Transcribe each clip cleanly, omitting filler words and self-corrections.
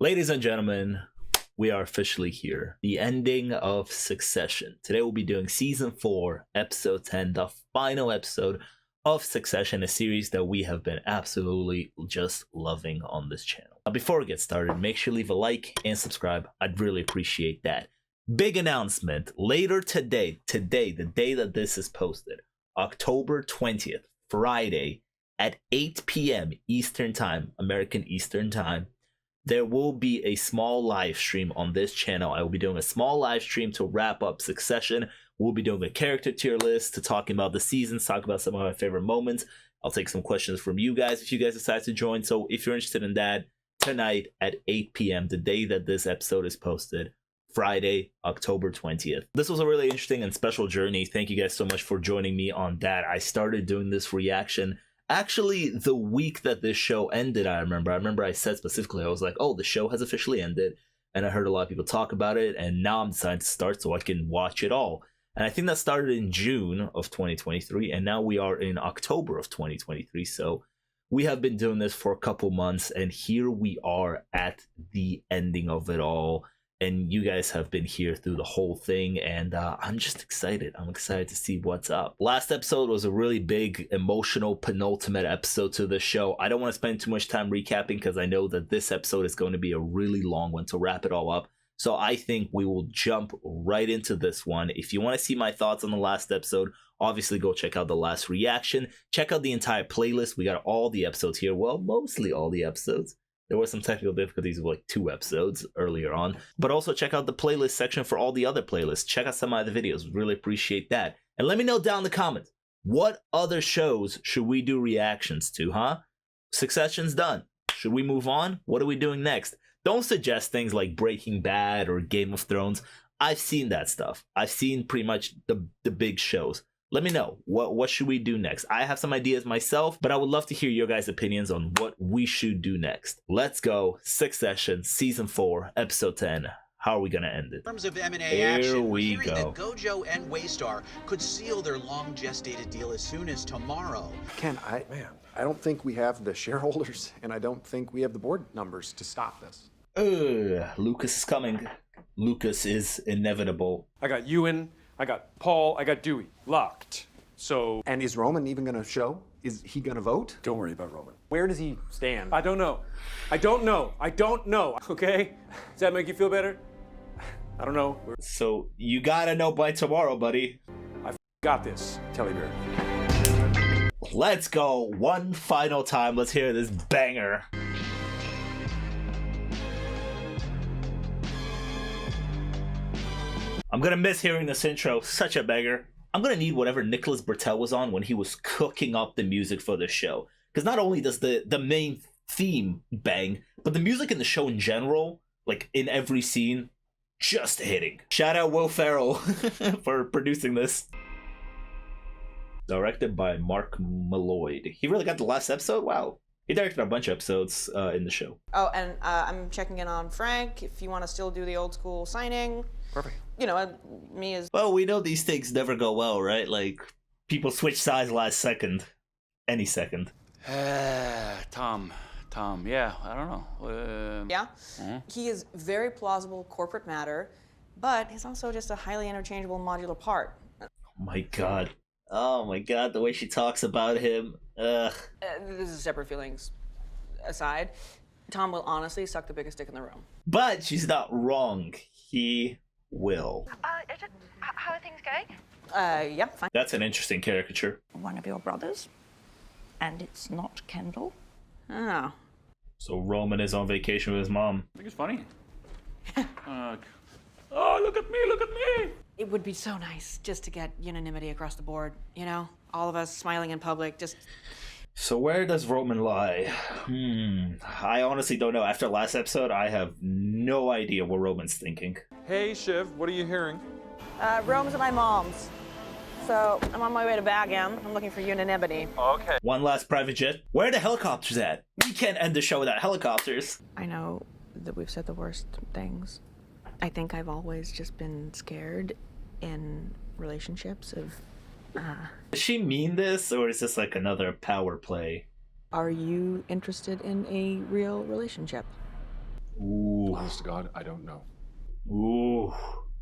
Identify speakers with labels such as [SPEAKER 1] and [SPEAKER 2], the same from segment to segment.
[SPEAKER 1] Ladies and gentlemen, we are officially here. The ending of Succession. Today we'll be doing Season 4, Episode 10, the final episode of Succession, a series that we have been absolutely just loving on this channel. Now, before we get started, make sure to leave a like and subscribe. I'd really appreciate that. Big announcement. Later today, the day that this is posted, October 20th, Friday, at 8 p.m. Eastern Time, American Eastern Time, there will be a small live stream on this channel. I will be doing a small live stream to wrap up Succession. We'll be doing a character tier list to talking about the seasons, talk about some of my favorite moments. I'll take some questions from you guys if you guys decide to join. So if you're interested in that, tonight at 8 p.m., the day that this episode is posted, Friday, October 20th. This was a really interesting and special journey. Thank you guys so much for joining me on that. I started doing this reaction actually the week that this show ended. I remember I said specifically, I was like, oh, the show has officially ended. And I heard a lot of people talk about it. And now I'm deciding to start so I can watch it all. And I think that started in June of 2023. And now we are in October of 2023. So we have been doing this for a couple months. And here we are at the ending of it all. And you guys have been here through the whole thing, and I'm just excited. I'm excited to see what's up. Last episode was a really big, emotional, penultimate episode to the show. I don't want to spend too much time recapping because I know that this episode is going to be a really long one to wrap it all up. So I think we will jump right into this one. If you want to see my thoughts on the last episode, obviously go check out the last reaction. Check out the entire playlist. We got all the episodes here. Well, mostly all the episodes. There were some technical difficulties with like 2 episodes earlier on. But also check out the playlist section for all the other playlists. Check out some of the videos. Really appreciate that. And let me know down in the comments, what other shows should we do reactions to, huh? Succession's done. Should we move on? What are we doing next? Don't suggest things like Breaking Bad or Game of Thrones. I've seen that stuff. I've seen pretty much the big shows. Let me know, what should we do next? I have some ideas myself, but I would love to hear your guys' opinions on what we should do next. Let's go. Succession, Season 4, Episode 10. How are we going to end it?
[SPEAKER 2] In terms of M&A
[SPEAKER 1] Here
[SPEAKER 2] action,
[SPEAKER 1] we
[SPEAKER 2] we're hearing that Gojo and Waystar could seal their long-gestated deal as soon as tomorrow.
[SPEAKER 3] Ken, I don't think we have the shareholders, and I don't think we have the board numbers to stop this.
[SPEAKER 1] Lucas is coming. Lucas is inevitable.
[SPEAKER 4] I got Ewan, I got Paul, I got Dewey. Locked. So...
[SPEAKER 3] And is Roman even going to show? Is he going to vote?
[SPEAKER 4] Don't worry about Roman. Where does he stand? I don't know. I don't know. I don't know, okay? Does that make you feel better? I don't know.
[SPEAKER 1] So, you gotta know by tomorrow, buddy.
[SPEAKER 4] I got this, Telly Bear.
[SPEAKER 1] Let's go. One final time. Let's hear this banger. I'm gonna miss hearing this intro. Such a banger. I'm gonna need whatever Nicholas Bertel was on when he was cooking up the music for the show. Because not only does the main theme bang, but the music in the show in general, like in every scene, just hitting. Shout out Will Ferrell for producing this. Directed by Mark Malloyd. He really got the last episode? Wow. He directed a bunch of episodes in the show.
[SPEAKER 5] Oh, and I'm checking in on Frank, if you want to still do the old school signing.
[SPEAKER 4] Perfect.
[SPEAKER 5] You know, me as...
[SPEAKER 1] Well, we know these things never go well, right? Like, people switch sides last second. Any second.
[SPEAKER 6] Tom, yeah, I don't know.
[SPEAKER 5] Yeah? He is very plausible corporate matter, but he's also just a highly interchangeable modular part.
[SPEAKER 1] Oh my god. Oh my god, the way she talks about him. Ugh.
[SPEAKER 5] This is separate feelings aside. Tom will honestly suck the biggest dick in the room.
[SPEAKER 1] But she's not wrong. He will.
[SPEAKER 7] How are things going?
[SPEAKER 5] Yeah, fine.
[SPEAKER 1] That's an interesting caricature.
[SPEAKER 7] One of your brothers, and it's not Kendall.
[SPEAKER 5] Oh.
[SPEAKER 1] So Roman is on vacation with his mom.
[SPEAKER 6] I think it's funny. Oh, look at me!
[SPEAKER 5] It would be so nice just to get unanimity across the board, you know? All of us smiling in public, just...
[SPEAKER 1] So where does Roman lie? I honestly don't know. After last episode, I have no idea what Roman's thinking.
[SPEAKER 4] Hey, Shiv, what are you hearing?
[SPEAKER 5] Rome's at my mom's. So I'm on my way to Bagan. I'm looking for unanimity.
[SPEAKER 4] Okay.
[SPEAKER 1] One last private jet. Where are the helicopters at? We can't end the show without helicopters.
[SPEAKER 5] I know that we've said the worst things. I think I've always just been scared in relationships of,
[SPEAKER 1] Does she mean this, or is this like another power play?
[SPEAKER 5] Are you interested in a real relationship?
[SPEAKER 1] Ooh.
[SPEAKER 8] honest to God, I don't know.
[SPEAKER 1] Ooh,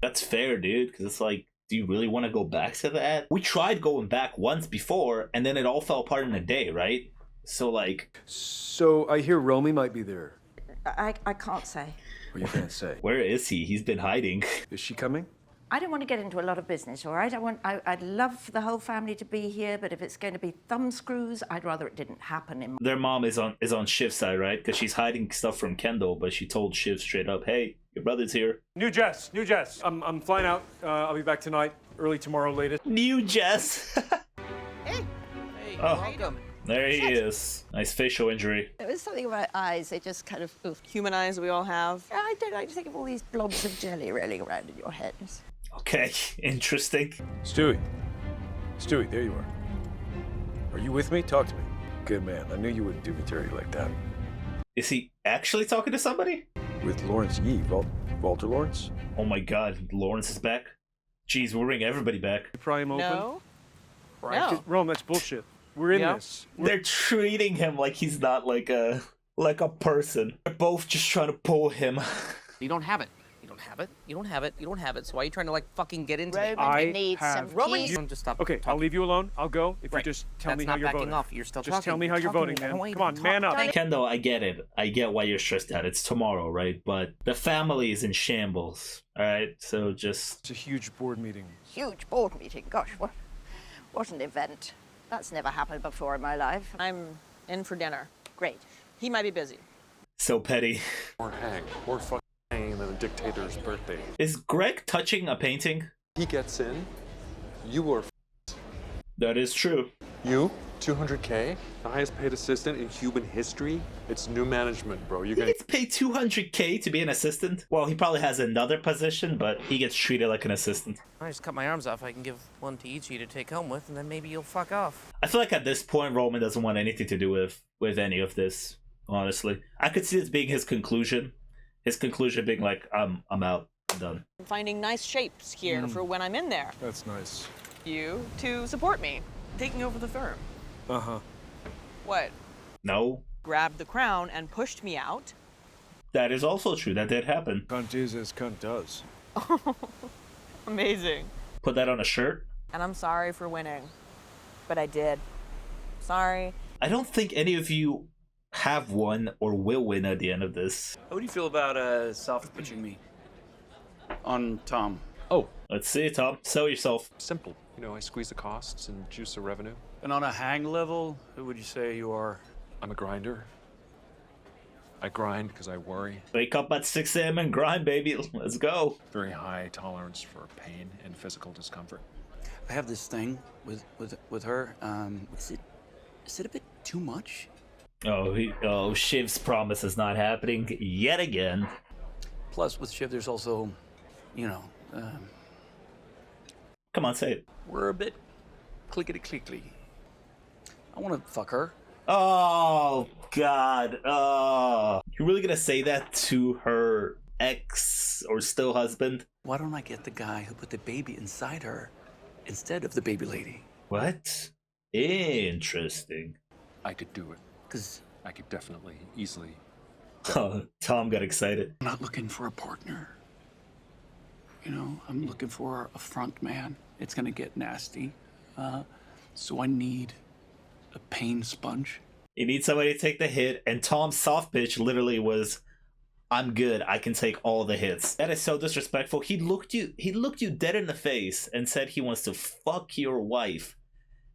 [SPEAKER 1] that's fair, dude. Because it's like, do you really want to go back to that? We tried going back once before, and then it all fell apart in a day, right? So like,
[SPEAKER 8] So I hear Romy might be there.
[SPEAKER 7] I can't say.
[SPEAKER 8] Or you can't say.
[SPEAKER 1] where is he? He's been hiding.
[SPEAKER 8] Is she coming?
[SPEAKER 7] I don't want to get into a lot of business, all right? I'd love the whole family to be here, but if it's going to be thumbscrews, I'd rather it didn't happen in
[SPEAKER 1] Their mom is on Shiv's side, right? Because she's hiding stuff from Kendall, but she told Shiv straight up, "Hey, your brother's here."
[SPEAKER 4] New Jess. I'm flying out. I'll be back tonight, early tomorrow latest.
[SPEAKER 1] New Jess.
[SPEAKER 9] Hey,
[SPEAKER 1] Oh.
[SPEAKER 9] welcome.
[SPEAKER 1] There he is. Nice facial injury.
[SPEAKER 9] It was something about eyes. They just kind of, oof.
[SPEAKER 5] Human eyes we all have.
[SPEAKER 9] I don't like to think of all these blobs of jelly rolling around in your head.
[SPEAKER 1] Okay, interesting.
[SPEAKER 8] Stewie, there you are. Are you with me? Talk to me. Good man. I knew you wouldn't do me dirty like that.
[SPEAKER 1] Is he actually talking to somebody?
[SPEAKER 8] With Lawrence Yee, Walter Lawrence?
[SPEAKER 1] Oh my god, Lawrence is back. Jeez, we'll bring everybody back.
[SPEAKER 4] Prime open.
[SPEAKER 5] No.
[SPEAKER 4] Right.
[SPEAKER 5] No.
[SPEAKER 4] Rome, that's bullshit. We're in
[SPEAKER 5] Yeah.
[SPEAKER 4] this.
[SPEAKER 1] They're treating him like he's not like a person. They're both just trying to pull him.
[SPEAKER 10] You don't have it. You don't have it. You don't have it. You don't have it. So why are you trying to like fucking get into it?
[SPEAKER 4] I
[SPEAKER 9] need some
[SPEAKER 4] have.
[SPEAKER 10] Roman,
[SPEAKER 9] peace.
[SPEAKER 10] you don't just stop.
[SPEAKER 4] Okay, I'll
[SPEAKER 10] talking.
[SPEAKER 4] leave you alone. I'll go if
[SPEAKER 10] Right.
[SPEAKER 4] you just tell
[SPEAKER 10] That's
[SPEAKER 4] me how
[SPEAKER 10] not
[SPEAKER 4] you're
[SPEAKER 10] backing
[SPEAKER 4] voting.
[SPEAKER 10] off. You're still
[SPEAKER 4] Just
[SPEAKER 10] talking.
[SPEAKER 4] tell me how you're
[SPEAKER 10] talking.
[SPEAKER 4] voting,
[SPEAKER 10] I don't
[SPEAKER 4] man.
[SPEAKER 10] want you
[SPEAKER 4] Come
[SPEAKER 10] to
[SPEAKER 4] on, man
[SPEAKER 10] talk.
[SPEAKER 4] up.
[SPEAKER 10] Darn it.
[SPEAKER 1] Kendall, I get it. I get why you're stressed out. It's tomorrow, right? But the family is in shambles. Alright, so just
[SPEAKER 8] It's a huge board meeting.
[SPEAKER 9] Huge board meeting. Gosh, what an event. That's never happened before in my life.
[SPEAKER 5] I'm in for dinner.
[SPEAKER 9] Great.
[SPEAKER 5] He might be busy.
[SPEAKER 1] so petty.
[SPEAKER 11] Or hang. Or fucking hang on a dictator's birthday.
[SPEAKER 1] Is Greg touching a painting?
[SPEAKER 11] He gets in. You are
[SPEAKER 1] That is true.
[SPEAKER 11] you. 200K. The highest paid assistant in human history. It's new management, bro. You're
[SPEAKER 1] He
[SPEAKER 11] gonna.
[SPEAKER 1] gets paid 200K to be an assistant. Well, he probably has another position, but he gets treated like an assistant.
[SPEAKER 10] I just cut my arms off. I can give one to each of you to take home with, and then maybe you'll fuck off.
[SPEAKER 1] I feel like at this point, Roman doesn't want anything to do with any of this. Honestly, I could see this being his conclusion. His conclusion being like, I'm out, I'm done.
[SPEAKER 5] I'm finding nice shapes here for when I'm in there.
[SPEAKER 8] That's nice.
[SPEAKER 5] You to support me, taking over the firm.
[SPEAKER 8] Uh-huh.
[SPEAKER 5] What?
[SPEAKER 1] No,
[SPEAKER 5] Grabbed the crown and pushed me out.
[SPEAKER 1] that is also true. That did happen.
[SPEAKER 8] Cunt is as cunt does.
[SPEAKER 5] Amazing.
[SPEAKER 1] Put that on a shirt.
[SPEAKER 5] And I'm sorry for winning, but I did. Sorry.
[SPEAKER 1] I don't think any of you have won or will win at the end of this.
[SPEAKER 6] How do you feel about soft pitching me on Tom?
[SPEAKER 11] Oh,
[SPEAKER 1] Let's see, Tom. Sell yourself.
[SPEAKER 11] simple. You know, I squeeze the costs and juice the revenue.
[SPEAKER 6] And on a hang level, who would you say you are?
[SPEAKER 11] I'm a grinder. I grind because I worry.
[SPEAKER 1] Wake up at 6 a.m. and grind, baby. Let's go.
[SPEAKER 11] Very high tolerance for pain and physical discomfort.
[SPEAKER 6] I have this thing with her. Is it a bit too much?
[SPEAKER 1] Oh, Shiv's promise is not happening yet again.
[SPEAKER 6] Plus, with Shiv, there's also, you know,
[SPEAKER 1] Come on, say it.
[SPEAKER 6] we're a bit clickety-clickly. I want to fuck her.
[SPEAKER 1] Oh, God. Oh. You really gonna say that to her ex or still husband?
[SPEAKER 6] Why don't I get the guy who put the baby inside her instead of the baby lady?
[SPEAKER 1] What? Interesting.
[SPEAKER 11] I could do it.
[SPEAKER 6] Because
[SPEAKER 11] I could definitely, easily.
[SPEAKER 1] Oh, Tom got excited.
[SPEAKER 6] I'm not looking for a partner. You know, I'm looking for a front man. It's gonna get nasty. So I need a pain sponge.
[SPEAKER 1] You need somebody to take the hit, and Tom's soft pitch literally was, "I'm good. I can take all the hits." That is so disrespectful. He looked you dead in the face and said he wants to fuck your wife,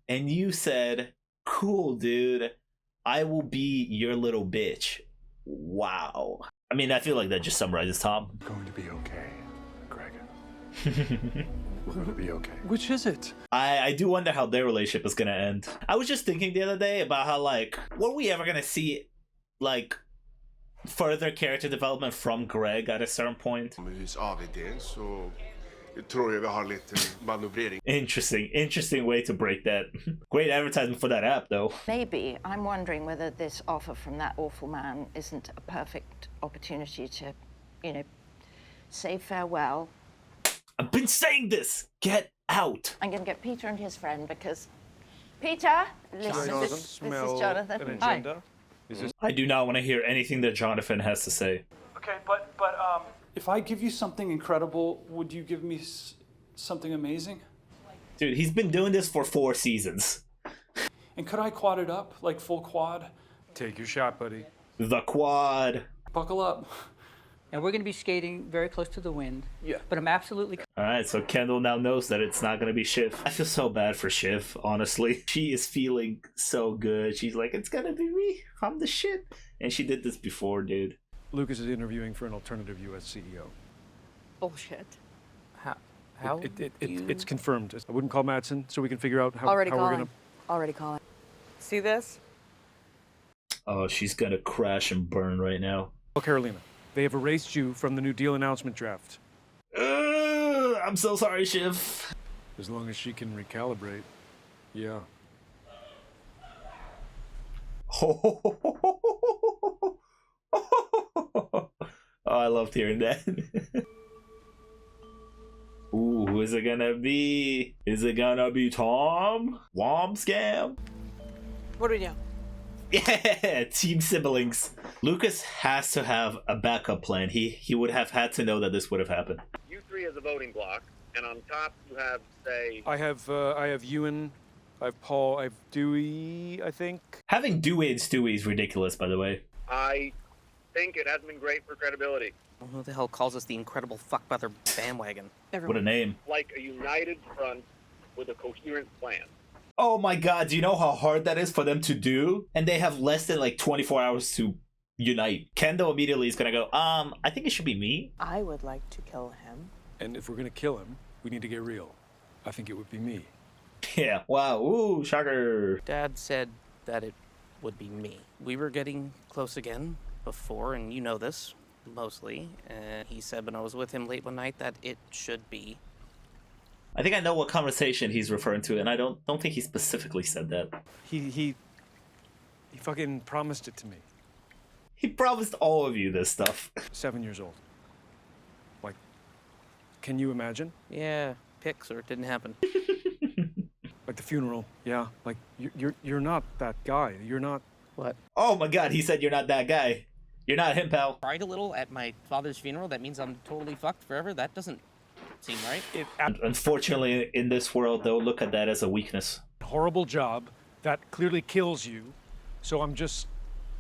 [SPEAKER 1] and you said, "Cool, dude. I will be your little bitch." Wow. I mean, I feel like that just summarizes Tom.
[SPEAKER 11] We're going to be okay, Greg. We're going to be okay.
[SPEAKER 8] Which is it?
[SPEAKER 1] I do wonder how their relationship is gonna end. I was just thinking the other day about how, like, were we ever gonna see, like, further character development from Greg at a certain point? Interesting way to break that. Great advertisement for that app, though.
[SPEAKER 7] Maybe I'm wondering whether this offer from that awful man isn't a perfect opportunity to, say farewell.
[SPEAKER 1] I've been saying this! Get out!
[SPEAKER 7] I'm going to get Peter and his friend because... Peter! Listen, this is Jonathan.
[SPEAKER 8] An
[SPEAKER 7] Hi.
[SPEAKER 8] agenda? Is this
[SPEAKER 1] I do not want to hear anything that Jonathan has to say.
[SPEAKER 6] Okay, but if I give you something incredible, would you give me something amazing?
[SPEAKER 1] Dude, he's been doing this for 4 seasons.
[SPEAKER 6] And could I quad it up, like full quad?
[SPEAKER 8] Take your shot, buddy.
[SPEAKER 1] The quad.
[SPEAKER 6] Buckle up.
[SPEAKER 12] And we're going to be skating very close to the wind.
[SPEAKER 6] Yeah.
[SPEAKER 12] But I'm absolutely...
[SPEAKER 1] Alright, so Kendall now knows that it's not gonna be Shiv. I feel so bad for Shiv, honestly. She is feeling so good. She's like, it's gonna be me. I'm the shit. And she did this before, dude.
[SPEAKER 8] Lucas is interviewing for an alternative U.S. CEO.
[SPEAKER 10] Bullshit. How?
[SPEAKER 8] It's confirmed. I wouldn't call Madsen so we can figure out how
[SPEAKER 5] Already
[SPEAKER 8] we're
[SPEAKER 5] calling.
[SPEAKER 8] gonna.
[SPEAKER 5] Already calling. See this?
[SPEAKER 1] Oh, she's gonna crash and burn right now.
[SPEAKER 8] Well, Carolina, they have erased you from the New Deal announcement draft.
[SPEAKER 1] I'm so sorry, Shiv.
[SPEAKER 8] As long as she can recalibrate. Yeah.
[SPEAKER 1] Oh, I loved hearing that. Ooh, who is it gonna be? Is it gonna be Tom? Womp scam?
[SPEAKER 5] What do we do?
[SPEAKER 1] Yeah, team siblings. Lucas has to have a backup plan. He would have had to know that this would have happened.
[SPEAKER 13] You three as a voting block, and on top you have, say...
[SPEAKER 8] I have Ewan, I have Paul, I have Dewey, I think.
[SPEAKER 1] Having Dewey and Stewie is ridiculous, by the way.
[SPEAKER 13] I think it hasn't been great for credibility.
[SPEAKER 10] Who the hell calls us the incredible fuckmother bandwagon?
[SPEAKER 1] What a name.
[SPEAKER 13] Like a united front with a coherent plan.
[SPEAKER 1] Oh my god, do you know how hard that is for them to do? And they have less than like 24 hours to unite. Kendall immediately is gonna go, I think it should be me.
[SPEAKER 5] I would like to kill him.
[SPEAKER 8] And if we're gonna kill him, we need to get real. I think it would be me.
[SPEAKER 1] Yeah, wow, ooh, shocker.
[SPEAKER 10] Dad said that it would be me. We were getting close again before, and you know this, mostly. And he said when I was with him late one night that it should be.
[SPEAKER 1] I think I know what conversation he's referring to, and I don't think he specifically said that.
[SPEAKER 8] He fucking promised it to me.
[SPEAKER 1] He promised all of you this stuff.
[SPEAKER 8] 7 years old. Like, can you imagine?
[SPEAKER 10] Yeah, pics or it didn't happen.
[SPEAKER 8] Like the funeral, yeah. Like you're not that guy. You're not.
[SPEAKER 10] What?
[SPEAKER 1] Oh my god, he said you're not that guy. You're not him, pal.
[SPEAKER 10] Cried a little at my father's funeral. That means I'm totally fucked forever. That doesn't seem right.
[SPEAKER 1] Unfortunately, in this world, they'll look at that as a weakness.
[SPEAKER 8] Horrible job that clearly kills you. So I'm just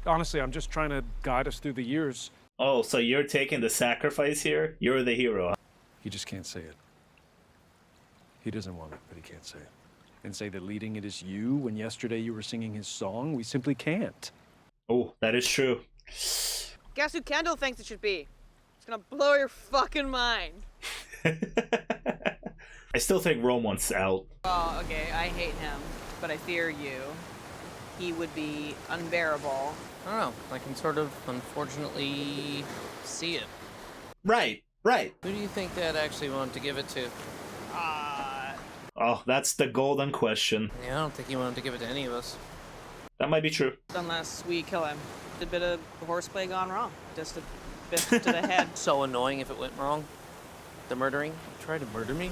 [SPEAKER 8] trying to guide us through the years.
[SPEAKER 1] Oh, so you're taking the sacrifice here? You're the hero.
[SPEAKER 8] He just can't say it. He doesn't want it, but he can't say it. And say that leading it is you when yesterday you were singing his song. We simply can't.
[SPEAKER 1] Oh, that is true.
[SPEAKER 5] Guess who Kendall thinks it should be? It's gonna blow your fucking mind.
[SPEAKER 1] I still think Rome wants out.
[SPEAKER 5] Oh, okay, I hate him, but I fear you. He would be unbearable.
[SPEAKER 10] I don't know. I can sort of, unfortunately, see it.
[SPEAKER 1] Right.
[SPEAKER 10] Who do you think Dad actually wanted to give it to?
[SPEAKER 1] Oh, that's the golden question.
[SPEAKER 10] Yeah, I don't think he wanted to give it to any of us.
[SPEAKER 1] That might be true.
[SPEAKER 5] Unless we kill him. A bit of horseplay gone wrong. Just a bit to the head.
[SPEAKER 10] So annoying if it went wrong. The murdering. You tried to murder me?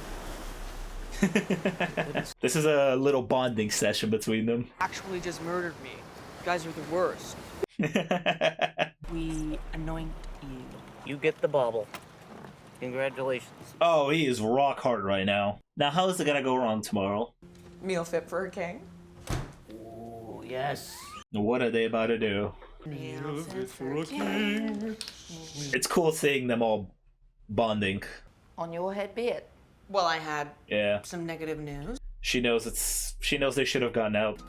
[SPEAKER 1] This is a little bonding session between them.
[SPEAKER 5] Actually just murdered me. You guys are the worst. We anoint you.
[SPEAKER 10] You get the bauble. Congratulations.
[SPEAKER 1] Oh, he is rock hard right now. Now, how is it gonna go wrong tomorrow?
[SPEAKER 5] Meal fit for a king.
[SPEAKER 10] Ooh, yes.
[SPEAKER 1] What are they about to do?
[SPEAKER 5] Meal fit for a king.
[SPEAKER 1] It's cool seeing them all bonding.
[SPEAKER 7] On your head be it.
[SPEAKER 5] Well, I had
[SPEAKER 1] some
[SPEAKER 5] negative news.
[SPEAKER 1] She knows they should have gotten out.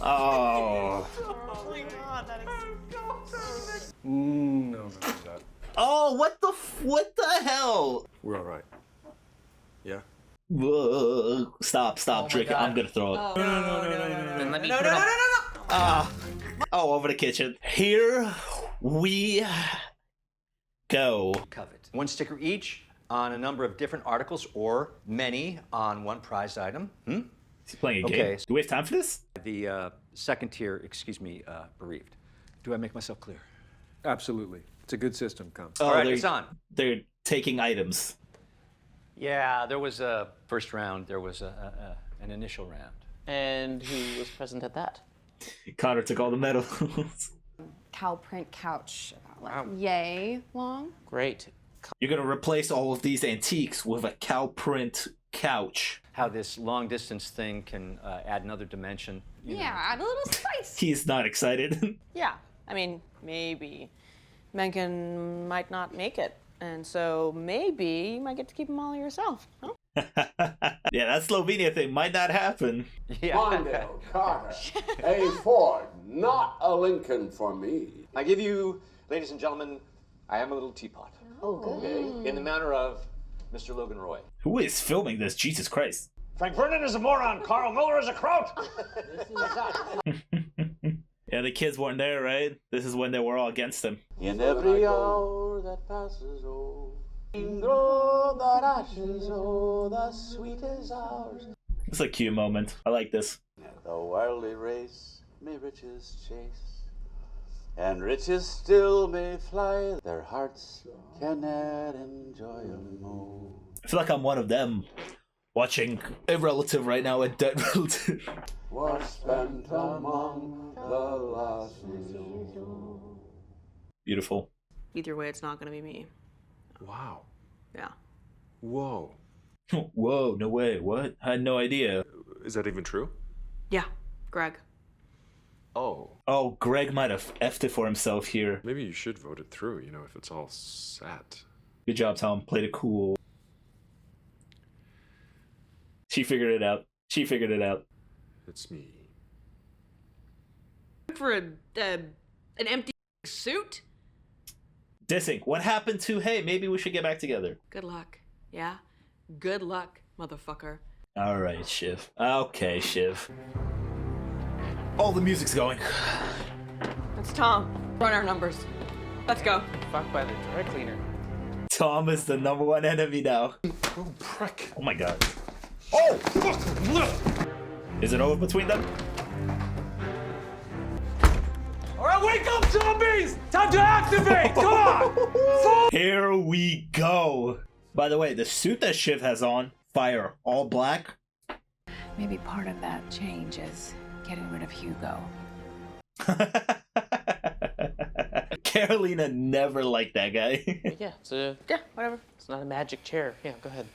[SPEAKER 1] Oh.
[SPEAKER 5] Oh my god, that is
[SPEAKER 8] No, that.
[SPEAKER 1] Oh, what the hell?
[SPEAKER 3] We're all right. Yeah.
[SPEAKER 1] Whoa. Stop, drink it. I'm gonna throw it.
[SPEAKER 10] Then let me put
[SPEAKER 1] over the kitchen. Here we go.
[SPEAKER 14] Covet. 1 sticker each on a number of different articles, or many on one prized item.
[SPEAKER 1] Is he playing a game? Do we have time for this?
[SPEAKER 14] The second tier, bereaved. Do I make myself clear?
[SPEAKER 8] Absolutely. It's a good system, Come.
[SPEAKER 14] All right, it's on.
[SPEAKER 1] They're taking items.
[SPEAKER 14] Yeah, there was a first round. There was an initial round.
[SPEAKER 10] And who was present at that?
[SPEAKER 1] Connor took all the medals.
[SPEAKER 15] Cow print couch, yay long.
[SPEAKER 10] Great.
[SPEAKER 1] You're gonna replace all of these antiques with a cow print couch.
[SPEAKER 14] How this long distance thing can add another dimension.
[SPEAKER 15] Yeah, add a little spice.
[SPEAKER 1] He's not excited.
[SPEAKER 5] Yeah, I mean, maybe Mencken might not make it, and so maybe you might get to keep them all yourself. Huh?
[SPEAKER 1] Yeah, that Slovenia thing might not happen.
[SPEAKER 14] Yeah.
[SPEAKER 16] Mondale, Carter, a Ford, not a Lincoln for me.
[SPEAKER 17] I give you, ladies and gentlemen, I am a little teapot.
[SPEAKER 7] Oh, good.
[SPEAKER 17] Okay, in the manner of Mr. Logan Roy.
[SPEAKER 1] Who is filming this? Jesus Christ.
[SPEAKER 17] Frank Vernon is a moron. Carl Miller is a kraut.
[SPEAKER 1] Yeah, the kids weren't there, right? This is when they were all against him.
[SPEAKER 16] In every hour that passes, oh, throw that ashes, oh, the sweet is ours.
[SPEAKER 1] It's a cute moment. I like this.
[SPEAKER 16] The worldly race may riches chase, and riches still may fly. Their hearts cannot enjoy them more.
[SPEAKER 1] I feel like I'm one of them watching a relative right now, a dead relative.
[SPEAKER 16] Was spent among the lasses.
[SPEAKER 1] Beautiful.
[SPEAKER 5] Either way, it's not going to be me.
[SPEAKER 11] Wow.
[SPEAKER 5] Yeah.
[SPEAKER 11] Whoa.
[SPEAKER 1] Whoa, no way. What? I had no idea.
[SPEAKER 11] Is that even true?
[SPEAKER 5] Yeah, Greg.
[SPEAKER 11] Oh.
[SPEAKER 1] Oh, Greg might have effed it for himself here.
[SPEAKER 11] Maybe you should vote it through, you know, if it's all set.
[SPEAKER 1] Good job, Tom. Played it cool. She figured it out. She figured it out.
[SPEAKER 11] It's me.
[SPEAKER 5] For an empty suit?
[SPEAKER 1] Dissing. What happened to, hey, maybe we should get back together?
[SPEAKER 5] Good luck. Yeah? Good luck, motherfucker.
[SPEAKER 1] All right, Shiv. Okay, Shiv. All the music's going.
[SPEAKER 5] That's Tom. Run our numbers. Let's go.
[SPEAKER 10] Fucked by the dry cleaner.
[SPEAKER 1] Tom is the #1 enemy now.
[SPEAKER 11] Oh, prick.
[SPEAKER 1] Oh my god.
[SPEAKER 11] Oh, fuck!
[SPEAKER 1] Is it over between them?
[SPEAKER 4] All right, wake up, zombies! Time to activate! Come on!
[SPEAKER 1] Here we go. By the way, the suit that Shiv has on, fire, all black.
[SPEAKER 18] Maybe part of that change is getting rid of Hugo.
[SPEAKER 1] Carolina never liked that guy.
[SPEAKER 10] Yeah,
[SPEAKER 5] whatever.
[SPEAKER 10] It's not a magic chair. Yeah, go ahead.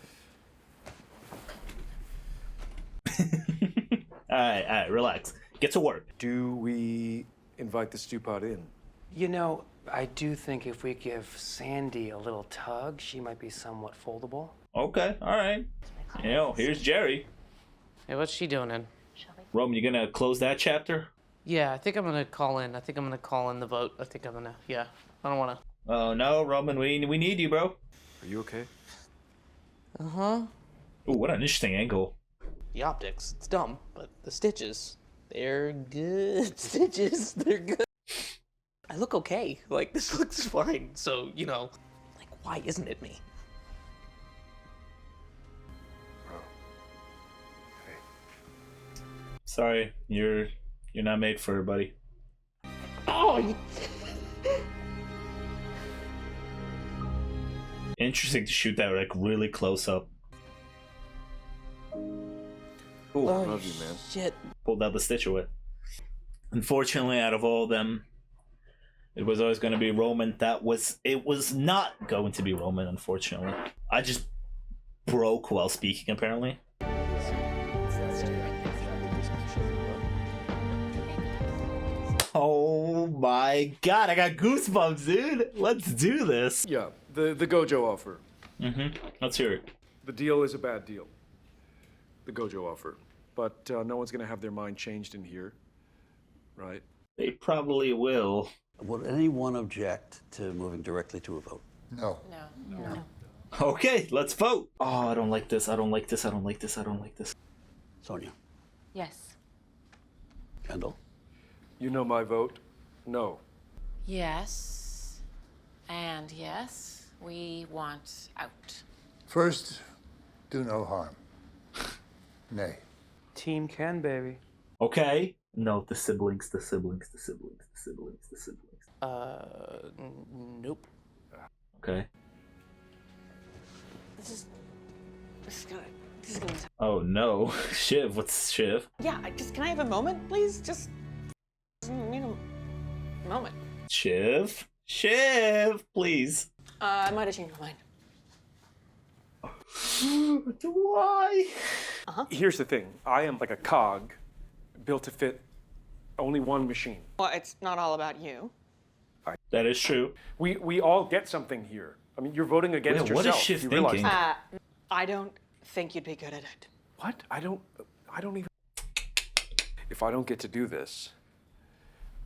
[SPEAKER 1] All right, relax. Get to work.
[SPEAKER 8] Do we invite the stew pot in?
[SPEAKER 19] You know, I do think if we give Sandy a little tug, she might be somewhat foldable.
[SPEAKER 1] Okay, all right. You know, here's Jerry.
[SPEAKER 10] Hey, what's she doing in?
[SPEAKER 1] Roman, you gonna close that chapter?
[SPEAKER 10] Yeah, I think I'm gonna call in. I think I'm gonna call in the vote. Yeah. I don't wanna.
[SPEAKER 1] Oh no, Roman, we need you, bro.
[SPEAKER 11] Are you okay?
[SPEAKER 10] Uh-huh.
[SPEAKER 1] Ooh, what an interesting angle.
[SPEAKER 10] The optics, it's dumb, but the stitches, they're good stitches. They're good. I look okay. Like, this looks fine. So, you know, like, why isn't it me?
[SPEAKER 1] Sorry, you're not made for her, buddy.
[SPEAKER 10] Oh,
[SPEAKER 1] Interesting to shoot that like really close up. Ooh,
[SPEAKER 10] love you, man. Shit.
[SPEAKER 1] Pulled out the stitch away. Unfortunately, out of all of them, it was always going to be Roman. It was not going to be Roman, unfortunately. I just broke while speaking, apparently. Oh my god, I got goosebumps, dude. Let's do this.
[SPEAKER 8] Yeah, the Gojo offer.
[SPEAKER 1] Let's hear it.
[SPEAKER 8] The deal is a bad deal. The Gojo offer. But no one's going to have their mind changed in here, right?
[SPEAKER 1] They probably will.
[SPEAKER 20] Would anyone object to moving directly to a vote?
[SPEAKER 21] No.
[SPEAKER 15] No.
[SPEAKER 1] Okay, let's vote. Oh, I don't like this. I don't like this. I don't like this. I don't like this.
[SPEAKER 20] Sonia.
[SPEAKER 15] Yes.
[SPEAKER 20] Kendall.
[SPEAKER 8] You know my vote. No.
[SPEAKER 15] Yes. And yes, we want out.
[SPEAKER 21] First, do no harm. Nay.
[SPEAKER 19] Team Ken, baby.
[SPEAKER 1] Okay. No, the siblings, the siblings, the siblings, the siblings, the siblings.
[SPEAKER 10] Nope.
[SPEAKER 1] Okay.
[SPEAKER 5] This is gonna.
[SPEAKER 1] Oh no. Shiv, what's Shiv?
[SPEAKER 5] Yeah, can I have a moment, please? Just need a moment.
[SPEAKER 1] Shiv? Shiv, please.
[SPEAKER 5] I might have changed my mind.
[SPEAKER 1] Why?
[SPEAKER 4] Here's the thing. I am like a cog built to fit only one machine.
[SPEAKER 5] Well, it's not all about you.
[SPEAKER 1] That is true.
[SPEAKER 4] We all get something here. I mean, you're voting against
[SPEAKER 1] Wait,
[SPEAKER 4] yourself.
[SPEAKER 1] what is Shiv
[SPEAKER 4] you realize
[SPEAKER 1] thinking?
[SPEAKER 4] that.
[SPEAKER 5] I don't think you'd be good at it.
[SPEAKER 4] What? I don't even. If I don't get to do this,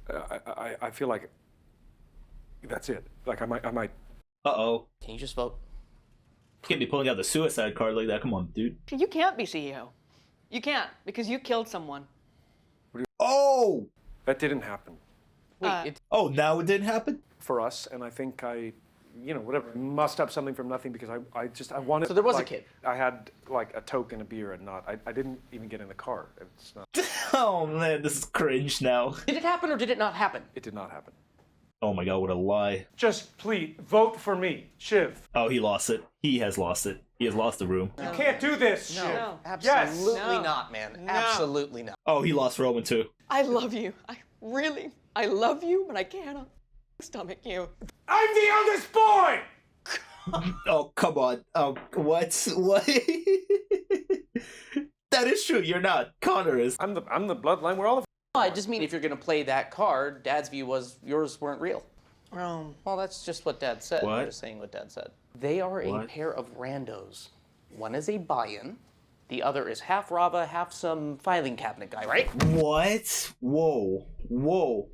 [SPEAKER 4] I feel like that's it. Like I might.
[SPEAKER 1] Uh-oh.
[SPEAKER 10] Can you just vote?
[SPEAKER 1] You can't be pulling out the suicide card like that. Come on, dude.
[SPEAKER 5] You can't be CEO. You can't, because you killed someone.
[SPEAKER 1] Oh!
[SPEAKER 4] That didn't happen.
[SPEAKER 10] Wait,
[SPEAKER 1] Oh, now it didn't happen?
[SPEAKER 4] For us, and I think whatever, mussed up something from nothing because I wanted.
[SPEAKER 10] So there was a
[SPEAKER 4] like,
[SPEAKER 10] kid.
[SPEAKER 4] I had like a Coke and a beer and not. I didn't even get in the car. It's not.
[SPEAKER 1] Oh man, this is cringe now.
[SPEAKER 10] Did it happen or did it not happen?
[SPEAKER 4] It did not happen.
[SPEAKER 1] Oh my god, what a lie.
[SPEAKER 4] Just please vote for me, Shiv.
[SPEAKER 1] Oh, he lost it. He has lost it. He has lost the room.
[SPEAKER 4] You can't do this,
[SPEAKER 10] No,
[SPEAKER 4] Shiv.
[SPEAKER 10] absolutely
[SPEAKER 5] Yes.
[SPEAKER 10] not, man.
[SPEAKER 5] No.
[SPEAKER 10] Absolutely not.
[SPEAKER 1] Oh, he lost Roman too.
[SPEAKER 5] I love you. I love you, but I cannot stomach you.
[SPEAKER 4] I'm the youngest boy.
[SPEAKER 1] Oh, come on. What? What? That is true. You're not. Connor is.
[SPEAKER 4] I'm the bloodline. We're all the.
[SPEAKER 10] I just mean if you're gonna play that card, Dad's view was yours weren't real.
[SPEAKER 5] Rome.
[SPEAKER 10] Well, that's just what Dad said.
[SPEAKER 1] What?
[SPEAKER 10] I'm just saying what Dad said. They are a
[SPEAKER 1] What?
[SPEAKER 10] pair of randos. One is a buy-in. The other is half Rava, half some filing cabinet guy, right?
[SPEAKER 1] What? Whoa. Whoa.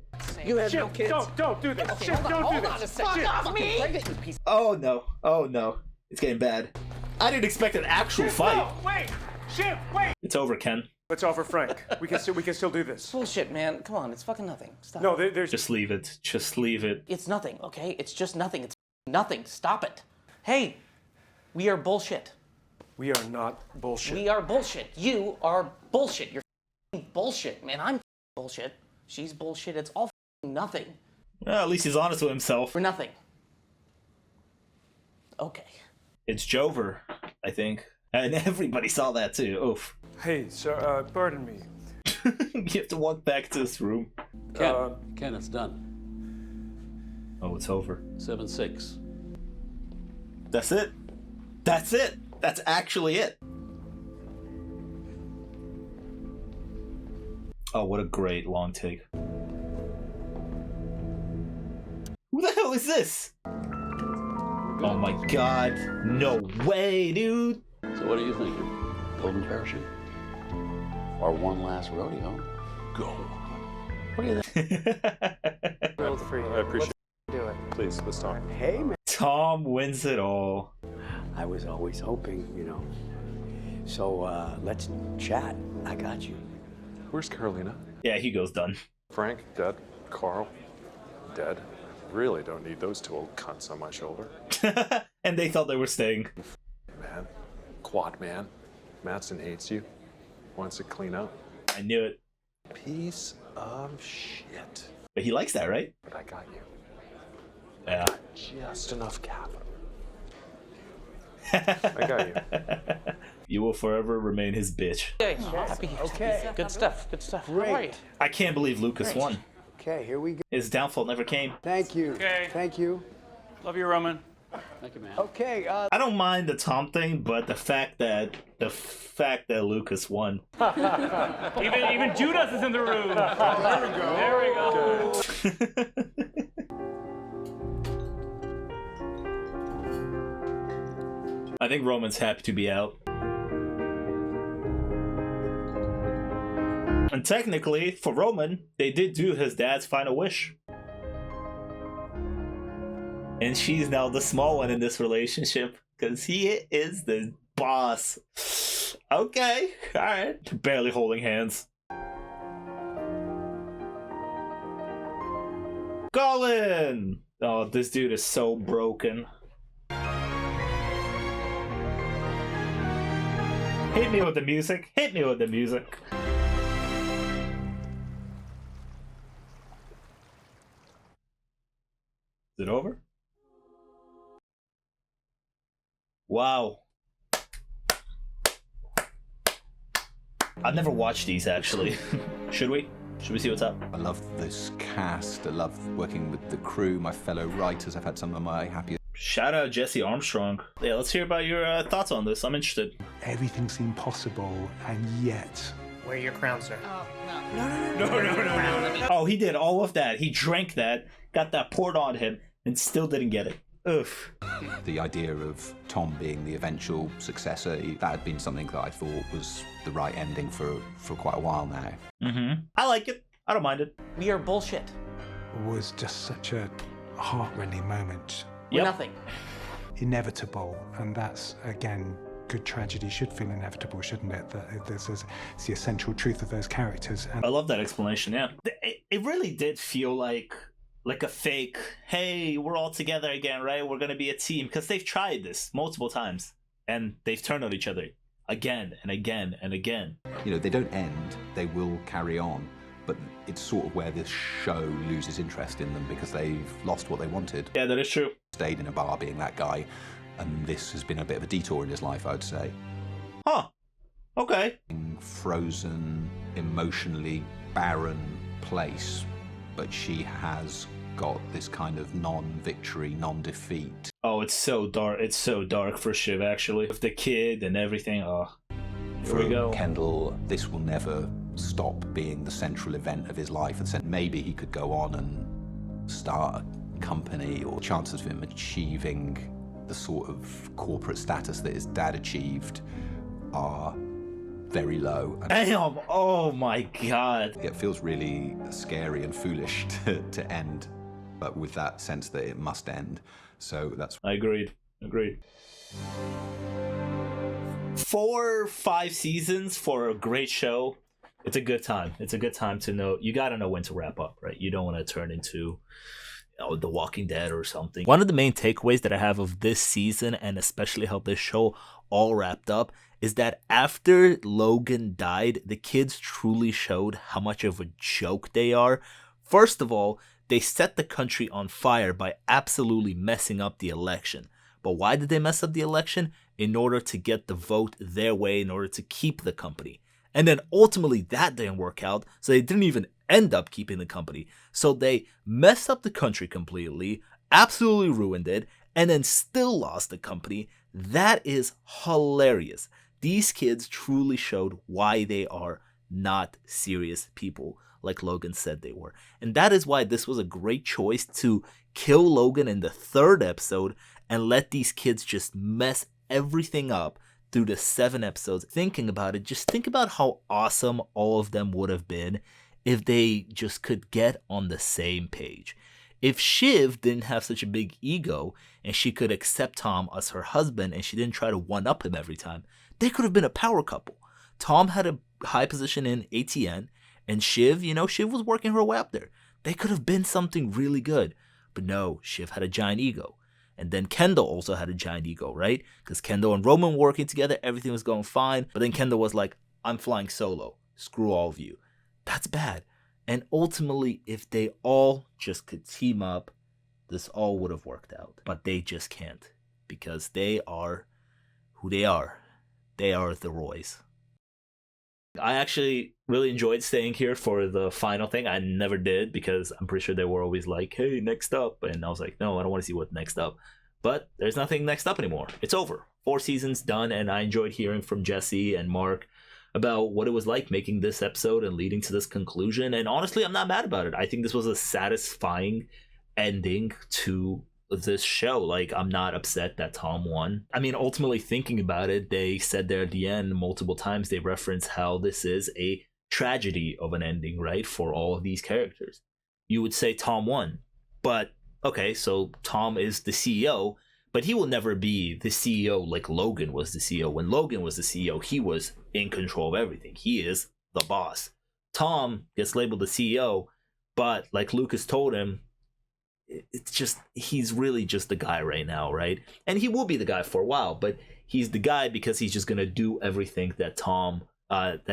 [SPEAKER 10] You have
[SPEAKER 4] Shiv,
[SPEAKER 10] no kids.
[SPEAKER 4] don't do this.
[SPEAKER 10] Okay,
[SPEAKER 4] Shiv, don't
[SPEAKER 10] hold
[SPEAKER 4] do
[SPEAKER 10] on a
[SPEAKER 4] this.
[SPEAKER 10] second.
[SPEAKER 4] Shiv.
[SPEAKER 10] Fuck me. Pregnant, you piece
[SPEAKER 1] Oh no. Oh no. It's getting bad. I didn't expect an actual
[SPEAKER 4] Shiv,
[SPEAKER 1] fight.
[SPEAKER 4] no, wait. Shiv, wait.
[SPEAKER 1] It's over, Ken.
[SPEAKER 4] Let's offer Frank. We can still do this.
[SPEAKER 10] Bullshit, man. Come on, it's fucking nothing. Stop.
[SPEAKER 4] No, there's.
[SPEAKER 1] Just leave it. Just leave it.
[SPEAKER 10] It's nothing, okay? It's just nothing. It's nothing. Stop it. Hey, we are bullshit.
[SPEAKER 4] We are not bullshit.
[SPEAKER 10] We are bullshit. You are bullshit. You're bullshit, man. I'm bullshit. She's bullshit. It's all nothing.
[SPEAKER 1] Well, at least he's honest with himself.
[SPEAKER 10] For nothing. Okay.
[SPEAKER 1] It's Jover, I think. And everybody saw that too. Oof.
[SPEAKER 4] Hey, sir, pardon me.
[SPEAKER 1] You have to walk back to this room.
[SPEAKER 20] Ken, it's done.
[SPEAKER 1] Oh, it's over.
[SPEAKER 20] 7-6.
[SPEAKER 1] That's it. That's it. That's actually it. Oh, what a great long take. Who the hell is this? Oh my god. No way, dude.
[SPEAKER 20] So what are you thinking? Golden parachute? Or one last rodeo? Go. What do you think?
[SPEAKER 4] Thrilled for you. I appreciate it. Do it. Please, let's talk.
[SPEAKER 2] Hey, man.
[SPEAKER 1] Tom wins it all.
[SPEAKER 2] I was always hoping, So let's chat. I got you.
[SPEAKER 11] Where's Carolina?
[SPEAKER 1] Yeah, Hugo's done.
[SPEAKER 11] Frank, dead. Carl, dead. Really don't need those two old cunts on my shoulder.
[SPEAKER 1] And they thought they were staying.
[SPEAKER 11] Man. Quad man. Madsen hates you. Wants to clean up.
[SPEAKER 1] I knew it.
[SPEAKER 11] Piece of shit.
[SPEAKER 1] But he likes that, right?
[SPEAKER 11] But I got you.
[SPEAKER 1] Yeah.
[SPEAKER 11] Just enough capital. I got you.
[SPEAKER 1] You will forever remain his bitch.
[SPEAKER 10] Okay, happy.
[SPEAKER 2] Okay.
[SPEAKER 10] Good stuff. Good stuff.
[SPEAKER 2] Great.
[SPEAKER 10] How are you?
[SPEAKER 1] I can't believe Lucas
[SPEAKER 10] Great.
[SPEAKER 1] won.
[SPEAKER 2] Okay, here we go.
[SPEAKER 1] His downfall never came.
[SPEAKER 2] Thank you.
[SPEAKER 12] Okay.
[SPEAKER 2] Thank you.
[SPEAKER 12] Love you, Roman.
[SPEAKER 20] Thank you, man.
[SPEAKER 2] Okay,
[SPEAKER 1] I don't mind the Tom thing, but the fact that Lucas won.
[SPEAKER 12] Even Judas is in the room. There we go.
[SPEAKER 1] I think Roman's happy to be out. And technically, for Roman, they did do his dad's final wish. And she's now the small one in this relationship, because he is the boss. Okay, alright. Barely holding hands. Colin! Oh, this dude is so broken. Hit me with the music. Hit me with the music. Is it over? Wow. I've never watched these actually. Should we? Should we see what's up?
[SPEAKER 9] I love this cast. I love working with the crew, my fellow writers. I've had some of my happiest.
[SPEAKER 1] Shout out Jesse Armstrong. Yeah, let's hear about your thoughts on this. I'm interested.
[SPEAKER 22] Everything seemed possible, and yet...
[SPEAKER 10] Wear your crown, sir.
[SPEAKER 15] Oh,
[SPEAKER 1] No. Oh, he did all of that. He drank that, got that poured on him, and still didn't get it. Oof.
[SPEAKER 9] The idea of Tom being the eventual successor, that had been something that I thought was the right ending for quite a while now.
[SPEAKER 1] Mm-hmm. I like it. I don't mind it.
[SPEAKER 10] We are bullshit.
[SPEAKER 22] It was just such a heart-rending moment.
[SPEAKER 10] We're nothing.
[SPEAKER 22] Inevitable, and that's, again, good tragedy should feel inevitable, shouldn't it? That this is the essential truth of those characters. And
[SPEAKER 1] I love that explanation, yeah. It really did feel like a fake, hey, we're all together again, right? We're going to be a team. Because they've tried this multiple times, and they've turned on each other again and again and again.
[SPEAKER 9] You know, they don't end, they will carry on. But it's sort of where this show loses interest in them because they've lost what they wanted.
[SPEAKER 1] Yeah, that is true.
[SPEAKER 9] Stayed in a bar being that guy, and this has been a bit of a detour in his life, I'd say.
[SPEAKER 1] Huh. Okay.
[SPEAKER 9] Frozen, emotionally barren place, but she has got this kind of non-victory, non-defeat.
[SPEAKER 1] Oh, it's so dark. It's so dark for Shiv, actually. With the kid and everything. Oh, here we go.
[SPEAKER 9] Kendall, this will never stop being the central event of his life. And maybe he could go on and start a company, or chances of him achieving the sort of corporate status that his dad achieved are very low.
[SPEAKER 1] Damn! Oh my god.
[SPEAKER 9] It feels really scary and foolish to end, but with that sense that it must end. So that's...
[SPEAKER 1] I agreed. 4 or 5 seasons for a great show. It's a good time. It's a good time to know. You gotta know when to wrap up, right? You don't want to turn into The Walking Dead or something. One of the main takeaways that I have of this season, and especially how this show all wrapped up, is that after Logan died, the kids truly showed how much of a joke they are. First of all, they set the country on fire by absolutely messing up the election. But why did they mess up the election? In order to get the vote their way, in order to keep the company. And then ultimately that didn't work out, so they didn't even end up keeping the company. So they messed up the country completely, absolutely ruined it, and then still lost the company. That is hilarious. These kids truly showed why they are not serious people, like Logan said they were. And that is why this was a great choice to kill Logan in the 3rd episode and let these kids just mess everything up through the 7 episodes. Thinking about it, just think about how awesome all of them would have been if they just could get on the same page. If Shiv didn't have such a big ego and she could accept Tom as her husband and she didn't try to one-up him every time, they could have been a power couple. Tom had a high position in ATN, and Shiv, Shiv was working her way up there. They could have been something really good. But no, Shiv had a giant ego. And then Kendall also had a giant ego, right? Because Kendall and Roman were working together, everything was going fine. But then Kendall was like, I'm flying solo. Screw all of you. That's bad. And ultimately, if they all just could team up, this all would have worked out. But they just can't. Because they are who they are. They are the Roys. I actually really enjoyed staying here for the final thing. I never did because I'm pretty sure they were always like, hey, next up. And I was like, no, I don't want to see what's next up. But there's nothing next up anymore. It's over. 4 seasons done. And I enjoyed hearing from Jesse and Mark about what it was like making this episode and leading to this conclusion. And honestly, I'm not mad about it. I think this was a satisfying ending to this show. Like, I'm not upset that Tom won. I mean, ultimately thinking about it, they said there at the end multiple times, they reference how this is a tragedy of an ending, right? For all of these characters. You would say Tom won, but okay, so Tom is the CEO, but he will never be the CEO like Logan was the CEO. When Logan was the CEO, he was in control of everything. He is the boss. Tom gets labeled the CEO, but like Lucas told him, it's just, he's really just the guy right now, right? And he will be the guy for a while, but he's the guy because he's just gonna do everything that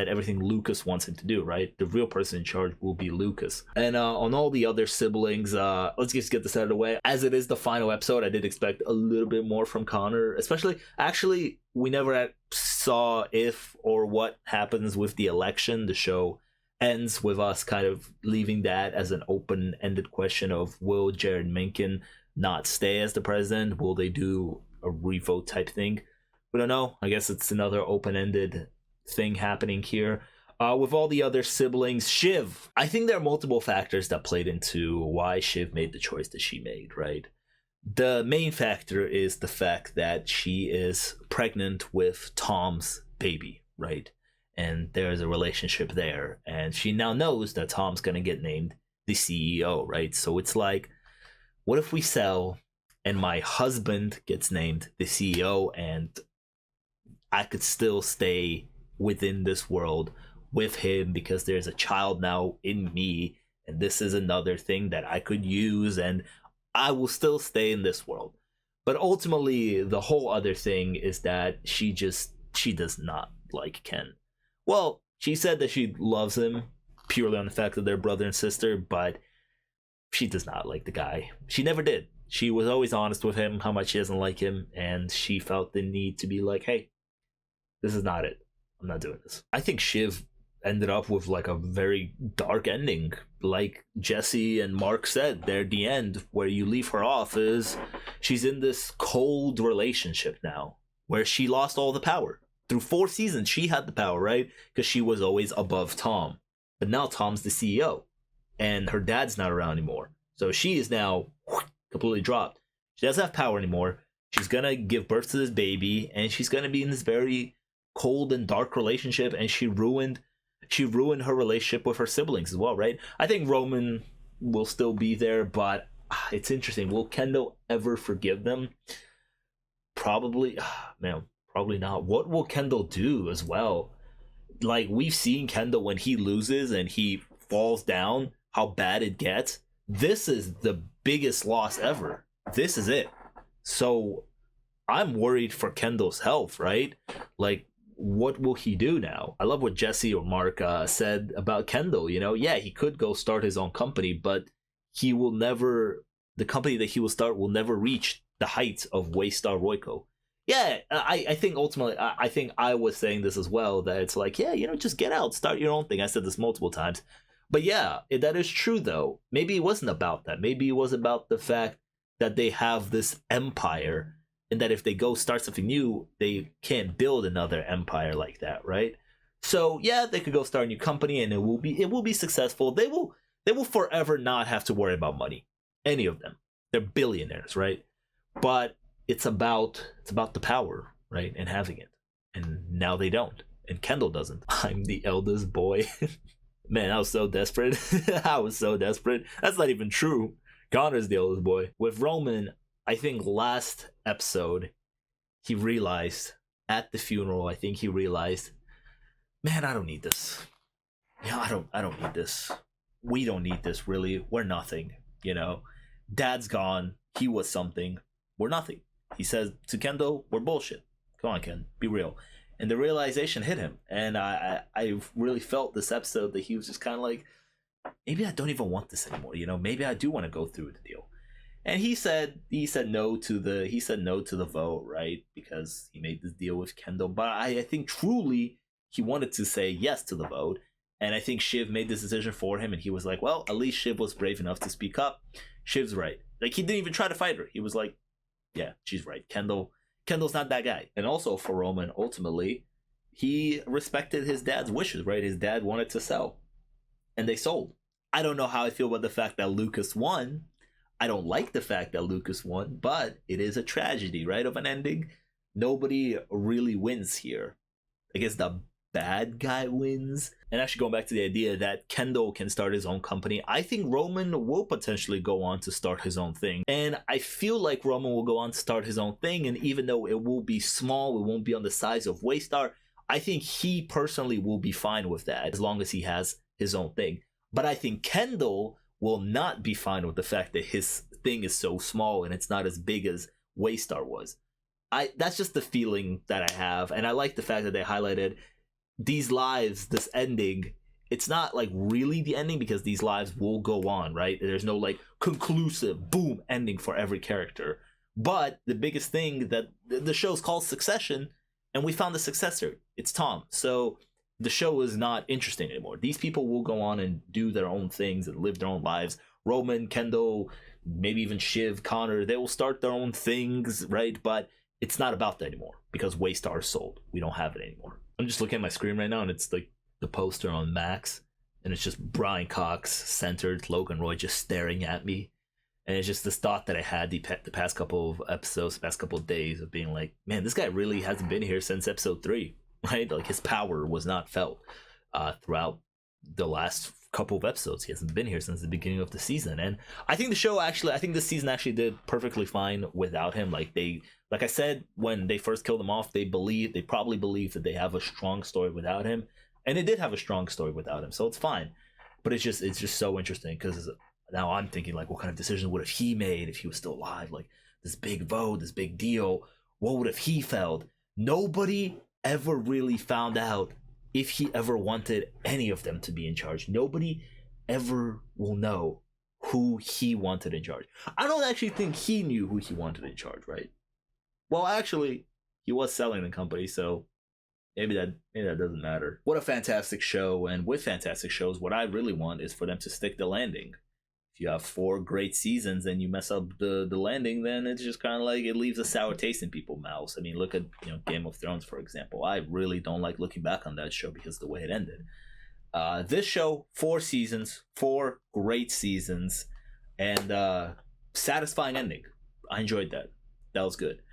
[SPEAKER 1] everything Lucas wants him to do, right? The real person in charge will be Lucas. And on all the other siblings, let's just get this out of the way. As it is the final episode, I did expect a little bit more from Connor, especially, actually, we never saw if or what happens with the election. The show ends with us kind of leaving that as an open-ended question of, will Jared Mencken not stay as the president? Will they do a revote type thing? We don't know. I guess it's another open-ended thing happening here. With all the other siblings, Shiv, I think there are multiple factors that played into why Shiv made the choice that she made, right? The main factor is the fact that she is pregnant with Tom's baby, right? And there's a relationship there. And she now knows that Tom's going to get named the CEO, right? So it's like, what if we sell and my husband gets named the CEO and I could still stay within this world with him because there's a child now in me, and this is another thing that I could use, and I will still stay in this world. But ultimately, the whole other thing is that she does not like Ken. Well, she said that she loves him purely on the fact that they're brother and sister, but she does not like the guy. She never did. She was always honest with him, how much she doesn't like him, and she felt the need to be like, hey, this is not it. I'm not doing this. I think Shiv ended up with like a very dark ending. Like Jesse and Mark said, there at the end, where you leave her off is she's in this cold relationship now, where she lost all the power. Through 4 seasons, she had the power, right? Because she was always above Tom. But now Tom's the CEO, and her dad's not around anymore. So she is now completely dropped. She doesn't have power anymore. She's gonna give birth to this baby, and she's gonna be in this very cold and dark relationship, and she ruined her relationship with her siblings as well, right? I think Roman will still be there, but it's interesting. Will Kendall ever forgive them? Probably, man, probably not. What will Kendall do as well? Like, we've seen Kendall when he loses and he falls down, how bad it gets. This is the biggest loss ever. This is it. So I'm worried for Kendall's health, right? Like, what will he do now? I love what Jesse or Mark said about Kendall. You know, yeah, he could go start his own company, but he will never, the company that he will start will never reach the heights of Waystar Royco. Yeah, I think ultimately, I think I was saying this as well, that it's like, yeah, you know, just get out, start your own thing. I said this multiple times. But yeah, that is true though. Maybe it wasn't about that. Maybe it was about the fact that they have this empire, and that if they go start something new, they can't build another empire like that, right? So yeah, they could go start a new company, and it will be successful. They will forever not have to worry about money. Any of them, they're billionaires, right? But it's about the power, right, and having it. And now they don't, and Kendall doesn't. I'm the eldest boy. Man, I was so desperate. I was so desperate. That's not even true. Connor's the oldest boy. With Roman, I think last episode, he realized at the funeral, man, I don't need this. Yeah, I don't need this. We don't need this, really. We're nothing, you know? Dad's gone. He was something. We're nothing. He says to Kendall, we're bullshit. Come on, Ken, be real. And the realization hit him. And I really felt this episode that he was just kind of like, maybe I don't even want this anymore, you know? Maybe I do want to go through the deal. And he said no to the vote, right? Because he made this deal with Kendall. But I think truly he wanted to say yes to the vote. And I think Shiv made this decision for him. And he was like, well, at least Shiv was brave enough to speak up. Shiv's right. Like, he didn't even try to fight her. He was like, yeah, she's right. Kendall's not that guy. And also for Roman, ultimately, he respected his dad's wishes, right? His dad wanted to sell. And they sold. I don't know how I feel about the fact that Lucas won. I don't like the fact that Lucas won, but it is a tragedy, right, of an ending. Nobody really wins here. I guess the bad guy wins. And actually going back to the idea that Kendall can start his own company, I think Roman will potentially go on to start his own thing. And I feel like Roman will go on to start his own thing, and even though it will be small, it won't be on the size of Waystar, I think he personally will be fine with that as long as he has his own thing. But I think Kendall will not be fine with the fact that his thing is so small and it's not as big as Waystar was. That's just the feeling that I have, and I like the fact that they highlighted these lives, this ending. It's not like really the ending because these lives will go on, right? There's no like conclusive boom ending for every character. But the biggest thing that the show's called Succession, and we found the successor. It's Tom. So the show is not interesting anymore. These people will go on and do their own things and live their own lives. Roman, Kendall, maybe even Shiv, Connor, they will start their own things, right? But it's not about that anymore because Waystar is sold. We don't have it anymore. I'm just looking at my screen right now, and it's like the poster on Max, and it's just Brian Cox centered, Logan Roy just staring at me. And it's just this thought that I had the past couple of episodes, the past couple of days of being like, man, this guy really hasn't been here since episode 3, right? Like his power was not felt throughout the last couple of episodes. He hasn't been here since the beginning of the season. And I think this season actually did perfectly fine without him. Like I said, when they first killed him off, they probably believed that they have a strong story without him. And it did have a strong story without him. So it's fine. But it's just so interesting because now I'm thinking, like, what kind of decision would have he made if he was still alive? Like, this big vote, this big deal, what would have he felt? Nobody ever really found out if he ever wanted any of them to be in charge. Nobody ever will know who he wanted in charge. I don't actually think he knew who he wanted in charge, right? Well, actually, he was selling the company, so maybe that doesn't matter. What a fantastic show, and with fantastic shows, what I really want is for them to stick the landing. If you have 4 great seasons and you mess up the landing, then it's just kind of like it leaves a sour taste in people's mouths. I mean, look at Game of Thrones, for example. I really don't like looking back on that show because of the way it ended. This show, 4 seasons, 4 great seasons, and satisfying ending. I enjoyed that. That was good.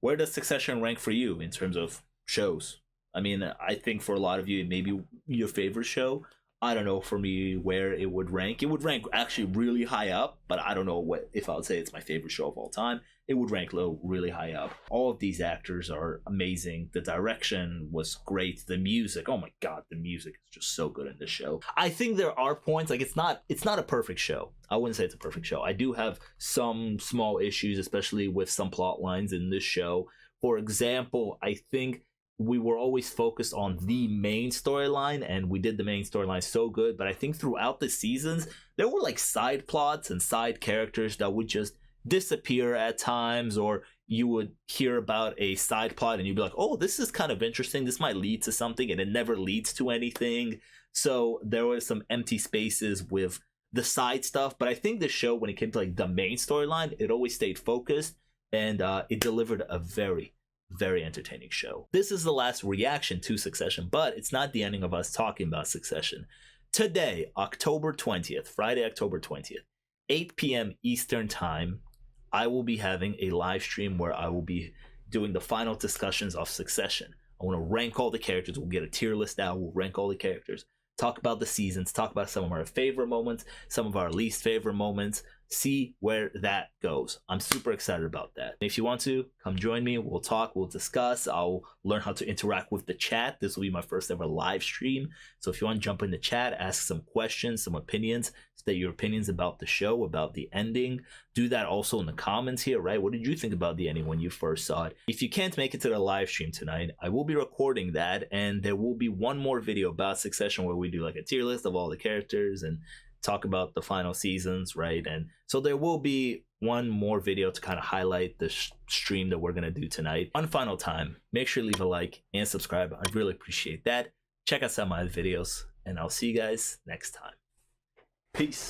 [SPEAKER 1] Where does Succession rank for you in terms of shows? I mean, I think for a lot of you, it may be your favorite show. I don't know for me where it would rank. It would rank actually really high up, but I don't know if I would say it's my favorite show of all time. It would rank really high up. All of these actors are amazing. The direction was great. The music, oh my god, the music is just so good in this show. I think there are points, like it's not a perfect show. I wouldn't say it's a perfect show. I do have some small issues, especially with some plot lines in this show. For example, I think we were always focused on the main storyline, and we did the main storyline so good, but I think throughout the seasons there were like side plots and side characters that would just disappear at times, or you would hear about a side plot and you'd be like, oh, this is kind of interesting, this might lead to something, and it never leads to anything. So there were some empty spaces with the side stuff, but I think the show, when it came to like the main storyline, it always stayed focused, and it delivered a very entertaining show. This is the last reaction to Succession, but it's not the ending of us talking about Succession. Today, October 20th, Friday, October 20th, 8 p.m. Eastern Time, I will be having a live stream where I will be doing the final discussions of Succession. I want to rank all the characters. We'll get a tier list out. We'll rank all the characters, talk about the seasons, talk about some of our favorite moments, some of our least favorite moments, see where that goes. I'm super excited about that. If you want to, come join me. We'll talk, we'll discuss. I'll learn how to interact with the chat. This will be my first ever live stream. So if you want to jump in the chat, ask some questions, some opinions, state your opinions about the show, about the ending. Do that also in the comments here, right? What did you think about the ending when you first saw it? If you can't make it to the live stream tonight, I will be recording that, and there will be one more video about Succession where we do like a tier list of all the characters and talk about the final seasons, right? And so there will be one more video to kind of highlight the stream that we're going to do tonight. One final time, make sure to leave a like and subscribe. I'd really appreciate that. Check out some of my videos, and I'll see you guys next time. Peace.